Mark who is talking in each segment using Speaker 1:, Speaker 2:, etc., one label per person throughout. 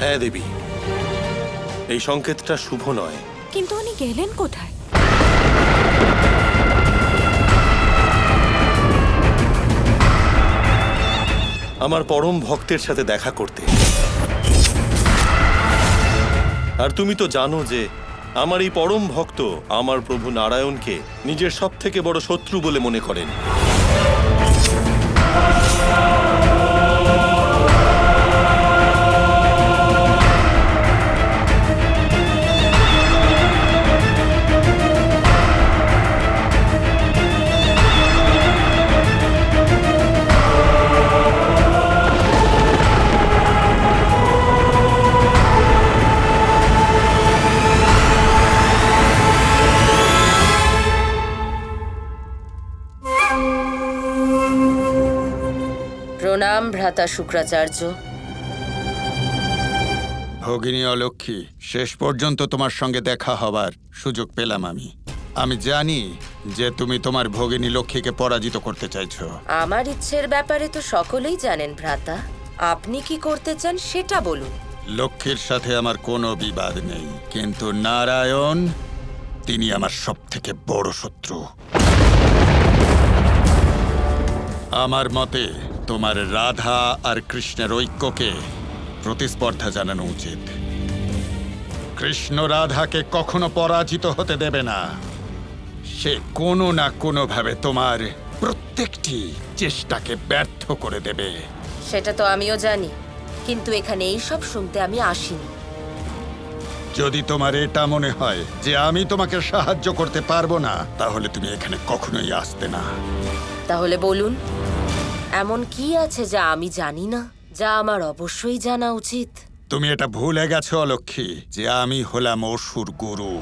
Speaker 1: হ্যাঁ দেবী, এই সংকেতটা শুভ নয়।
Speaker 2: কিন্তু উনি গেলেন কোথায়?
Speaker 1: আমার পরম ভক্তের সাথে দেখা করতে। আর তুমি তো জানো যে আমার এই পরম ভক্ত আমার প্রভু নারায়ণকে নিজের সবথেকে বড় শত্রু বলে মনে করেন।
Speaker 3: প্রণাম ভ্রাতা শুক্রাচার্য।
Speaker 4: ভগিনী অলক্ষ্মী, শেষ পর্যন্ত তোমার সঙ্গে দেখা হবার সুযোগ পেলাম আমি। আমি জানি যে তুমি তোমার ভগিনী লক্ষ্মীকে পরাজিত করতে চাইছো।
Speaker 3: আমার ইচ্ছের ব্যাপারে তো সকলেই জানেন ভ্রাতা। আপনি কি করতে চান সেটা বলুন।
Speaker 4: লক্ষ্মীর সাথে আমার কোনো বিবাদ নেই, কিন্তু নারায়ণ, তিনি আমার সবথেকে বড় শত্রু। আমার মতে তোমার রাধা আর কৃষ্ণের ঐক্যকে প্রতিস্পর্ধা জানানো উচিত। কৃষ্ণ রাধাকে কখনো পরাজিত হতে দেবে না। সে কোনো না কোনোভাবে তোমার প্রত্যেকটি চেষ্টাকে ব্যর্থ করে দেবে।
Speaker 3: সেটা তো আমিও জানি, কিন্তু এখানে এই সব শুনতে আমি আসিনি।
Speaker 4: যদি তোমার এটা মনে হয় যে আমি তোমাকে সাহায্য করতে পারবো না, তাহলে তুমি এখানে কখনোই আসতে না।
Speaker 3: তাহলে বলুন, এমন কি আছে যা আমি জানি না, যা আমার অবশ্যই জানা উচিত?
Speaker 4: তুমি এটা ভুলে গেছো অলক্ষ্মী যে আমি হলাম অসুর গুরু।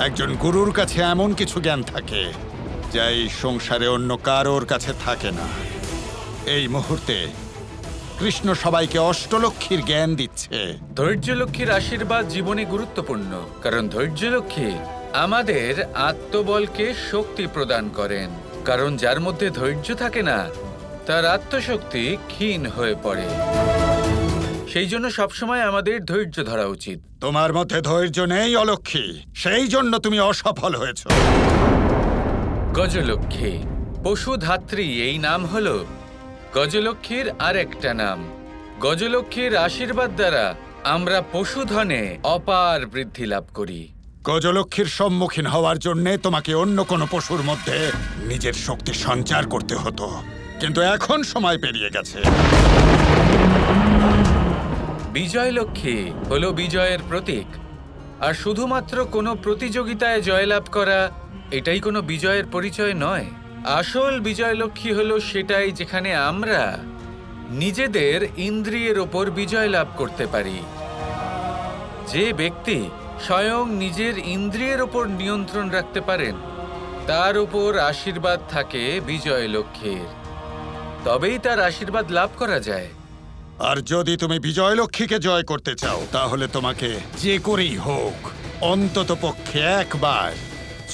Speaker 4: একজন গুরুর কাছে এমন কিছু জ্ঞান থাকে যা এই সংসারে অন্য কারোর কাছে থাকে না। এই মুহূর্তে কৃষ্ণ সবাইকে অষ্টলক্ষ্মীর জ্ঞান দিচ্ছে।
Speaker 5: ধৈর্যলক্ষ্মীর আশীর্বাদ জীবনে গুরুত্বপূর্ণ, কারণ ধৈর্যলক্ষ্মী আমাদের আত্মবলকে শক্তি প্রদান করেন। কারণ যার মধ্যে ধৈর্য থাকে না, তার আত্মশক্তি ক্ষীণ হয়ে পড়ে। সেই জন্য সবসময় আমাদের ধৈর্য ধরা উচিত।
Speaker 4: তোমার মধ্যে ধৈর্য নেই অলক্ষ্মী, সেই জন্য তুমি অসফল হয়েছো।
Speaker 5: গজলক্ষ্মী, পশুধাত্রী এই নাম হলো গজলক্ষ্মীর আরেকটা নাম। গজলক্ষ্মীর আশীর্বাদ দ্বারা আমরা পশুধনে অপার বৃদ্ধি লাভ করি।
Speaker 4: গজলক্ষ্মীর সম্মুখীন হওয়ার জন্য তোমাকে অন্য কোনো পশুর মধ্যে নিজের শক্তি সঞ্চার করতে হতো, কিন্তু এখন সময় পেরিয়ে গেছে।
Speaker 5: বিজয়লক্ষ্মী হলো বিজয়ের প্রতীক। আর শুধুমাত্র কোনো প্রতিযোগিতায় জয়লাভ করা এটাই কোনো বিজয়ের পরিচয় নয়। আসল বিজয়লক্ষ্মী হলো সেটাই যেখানে আমরা নিজেদের ইন্দ্রিয়ের ওপর বিজয় লাভ করতে পারি। যে ব্যক্তি স্বয়ং নিজের ইন্দ্রিয়ের ওপর নিয়ন্ত্রণ রাখতে পারেন, তার ওপর আশীর্বাদ থাকে বিজয়লক্ষ্মীর। তবেই তার আশীর্বাদ লাভ করা যায়।
Speaker 4: আর যদি তুমি বিজয়লক্ষ্মীকে জয় করতে চাও, তাহলে তোমাকে যে করেই হোক অন্তত পক্ষে একবার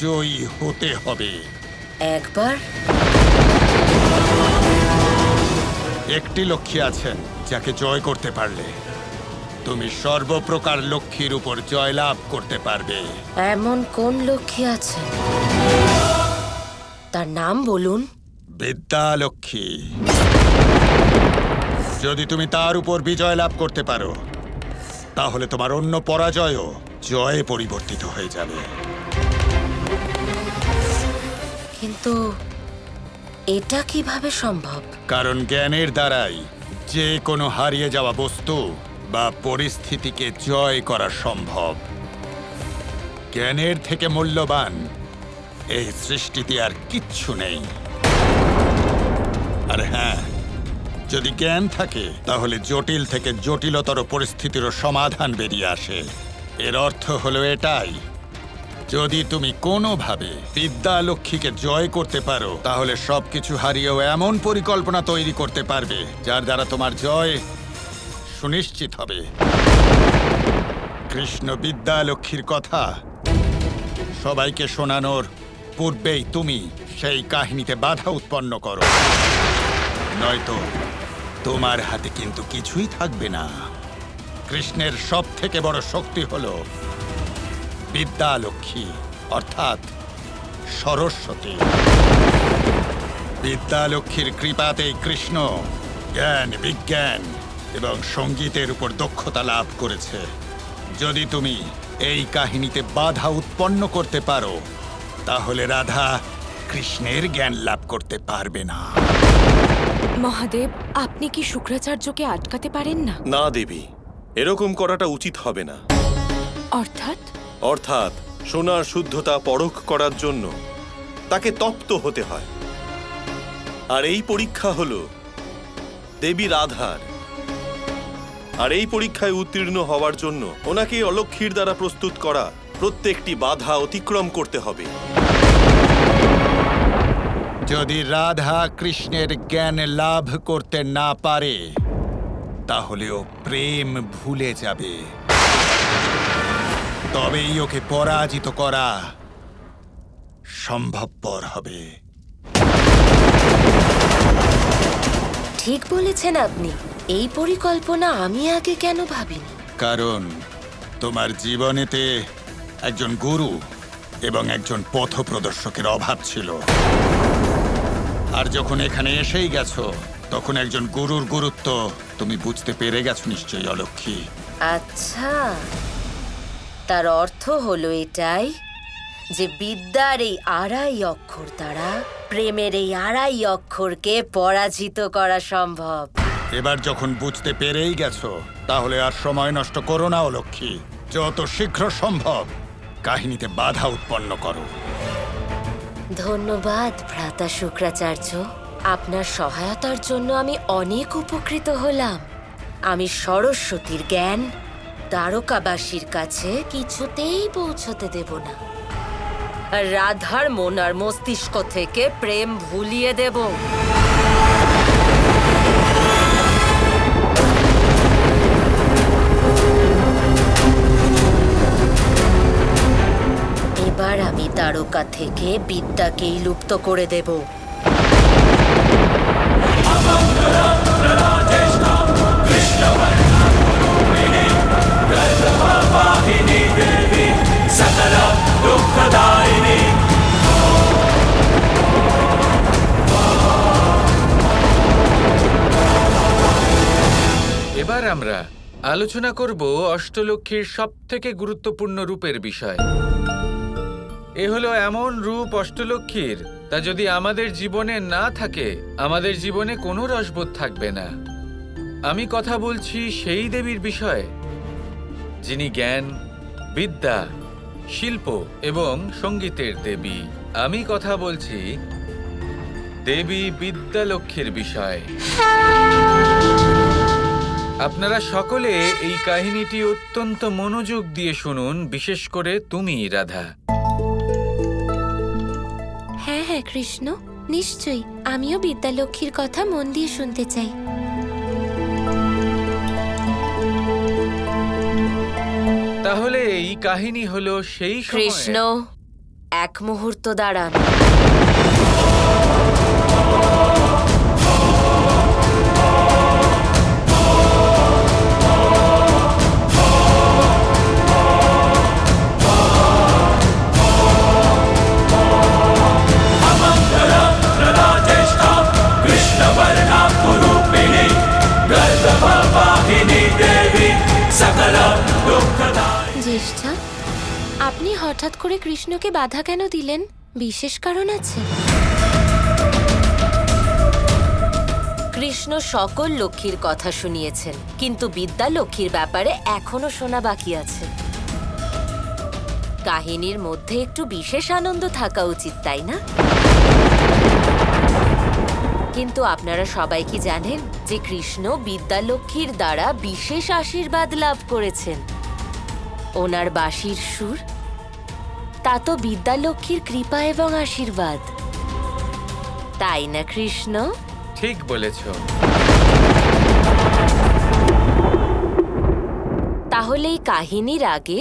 Speaker 4: জয়ী হতে হবে।
Speaker 3: একবার?
Speaker 4: একটি লক্ষ্মী আছেন যাকে জয় করতে পারলে তুমি সর্বপ্রকার লক্ষ্মীর উপর জয়লাভ করতে পারবে।
Speaker 3: এমন কোন লক্ষ্মী আছে? তার নাম বলুন।
Speaker 4: বিদ্যালক্ষ্মী। যদি তুমি তার উপর বিজয় লাভ করতে পারো, তাহলে তোমার অন্য পরাজয়ও জয়ে পরিবর্তিত হয়ে যাবে।
Speaker 3: কিন্তু এটা কিভাবে সম্ভব?
Speaker 4: কারণ জ্ঞানের দ্বারাই যে কোনো হারিয়ে যাওয়া বস্তু বা পরিস্থিতিকে জয় করা সম্ভব। জ্ঞানের থেকে মূল্যবান এই সৃষ্টিতে আর কিচ্ছু নেই। আর হ্যাঁ, যদি জ্ঞান থাকে তাহলে জটিল থেকে জটিলতর পরিস্থিতিরও সমাধান বেরিয়ে আসে। এর অর্থ হলো এটাই, যদি তুমি কোনোভাবে বিদ্যালক্ষ্মীকে জয় করতে পারো, তাহলে সবকিছু হারিয়েও এমন পরিকল্পনা তৈরি করতে পারবে যার দ্বারা তোমার জয় সুনিশ্চিত হবে। কৃষ্ণ বিদ্যালক্ষ্মীর কথা সবাইকে শোনানোর পূর্বেই তুমি সেই কাহিনীতে বাধা উৎপন্ন করো, নয়তো তোমার হাতে কিন্তু কিছুই থাকবে না। কৃষ্ণের সব থেকে বড় শক্তি হল বিদ্যালক্ষ্মী, অর্থাৎ সরস্বতী। বিদ্যালক্ষ্মীর কৃপাতেই কৃষ্ণ জ্ঞান, বিজ্ঞান এবং সঙ্গীতের উপর দক্ষতা লাভ করেছে। যদি তুমি এই কাহিনীতে বাধা উৎপন্ন করতে পারো, তাহলে রাধা কৃষ্ণের জ্ঞান লাভ করতে পারবে না।
Speaker 2: মহাদেব, আপনি কি শুক্রাচার্যকে আটকাতে পারেন না?
Speaker 1: না দেবী, এরকম করাটা উচিত হবে না।
Speaker 2: অর্থাৎ?
Speaker 1: অর্থাৎ সোনার শুদ্ধতা পরখ করার জন্য তাকে তপ্ত হতে হয়। আর এই পরীক্ষা হল দেবী রাধার। আর এই পরীক্ষায় উত্তীর্ণ হওয়ার জন্য ওনাকে অলক্ষ্মীর দ্বারা প্রস্তুত করা প্রত্যেকটি বাধা অতিক্রম করতে হবে।
Speaker 4: যদি রাধা কৃষ্ণের জ্ঞান লাভ করতে না পারে, তাহলে ও প্রেম ভুলে যাবে। তবেই ওকে পরাজিত করা সম্ভবপর হবে।
Speaker 3: ঠিক বলেছেন আপনি। এই পরিকল্পনা আমি আগে কেন ভাবিনি?
Speaker 4: কারণ তোমার জীবনেতে একজন গুরু এবং একজন পথপ্রদর্শকের অভাব ছিল। আর যখন এখানে এসেই গেছো, তখন একজন গুরুর গুরুত্ব তুমি বুঝতে পেরে গেছো নিশ্চয়ই, অলক্ষ্মী।
Speaker 3: আচ্ছা, তার অর্থ হলো এটাই যে বিদ্যার এই আড়াই অক্ষর দ্বারা প্রেমের এই আড়াই অক্ষরকে পরাজিত করা সম্ভব।
Speaker 4: এবার যখন বুঝতে পেরেই গেছো, তাহলে আর সময় নষ্ট করো না অলক্ষ্মী। যত শীঘ্র সম্ভব কাহিনীতে বাধা উৎপন্ন করো।
Speaker 3: ধন্যবাদ ভ্রাতা শুক্রাচার্য। আপনার সহায়তার জন্য আমি অনেক উপকৃত হলাম। আমি সরস্বতীর জ্ঞান দ্বারকাবাসীর কাছে কিছুতেই পৌঁছতে দেব না। আর রাধার মন আর মস্তিষ্ক থেকে প্রেম ভুলিয়ে দেব। এবার আমি দ্বারকা থেকে বিদ্যাকেই লুপ্ত করে দেব।
Speaker 5: এবার আমরা আলোচনা করব অষ্টলক্ষ্মীর সবথেকে গুরুত্বপূর্ণ রূপের বিষয়। এ হলো এমন রূপ অষ্টলক্ষ্মীর, তা যদি আমাদের জীবনে না থাকে, আমাদের জীবনে কোনো রসবোধ থাকবে না। আমি কথা বলছি সেই দেবীর বিষয়ে, যিনি জ্ঞান, বিদ্যা, শিল্প এবং সঙ্গীতের দেবী। আমি কথা বলছি দেবী বিদ্যালক্ষ্মীর বিষয়। আপনারা সকলে এই কাহিনীটি অত্যন্ত মনোযোগ দিয়ে শুনুন, বিশেষ করে তুমি রাধা।
Speaker 6: হ্যাঁ হ্যাঁ কৃষ্ণ, নিশ্চয়ই। আমিও বিদ্যালক্ষ্মীর কথা মন দিয়ে শুনতে চাই।
Speaker 5: তাহলে এই কাহিনী হলো সেই
Speaker 3: কৃষ্ণ, এক মুহূর্ত দাঁড়ান।
Speaker 6: জ্যেষ্ঠা, আপনি হঠাৎ করে কৃষ্ণকে বাধা কেন দিলেন? বিশেষ কারণ আছে?
Speaker 3: কৃষ্ণ সকল লক্ষ্মীর কথা শুনিয়েছেন, কিন্তু বিদ্যালক্ষ্মীর ব্যাপারে এখনো শোনা বাকি আছে। কাহিনীর মধ্যে একটু বিশেষ আনন্দ থাকা উচিত, তাই না? কিন্তু আপনারা সবাই কি জানেন যে কৃষ্ণ বিদ্যালক্ষ্মীর দ্বারা বিশেষ আশীর্বাদ লাভ করেছেন? ওনার বাঁশির সুর, তা তো বিদ্যালক্ষ্মীর কৃপা এবং আশীর্বাদ, তাই না কৃষ্ণ?
Speaker 5: ঠিক বলেছ।
Speaker 3: তাহলে এই কাহিনীর আগে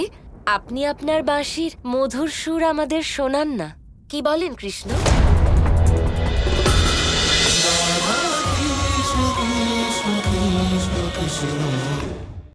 Speaker 3: আপনি আপনার বাঁশির মধুর সুর আমাদের শোনান না, কি বলেন Krishna?
Speaker 7: Krishna Krishna Krishna Krishna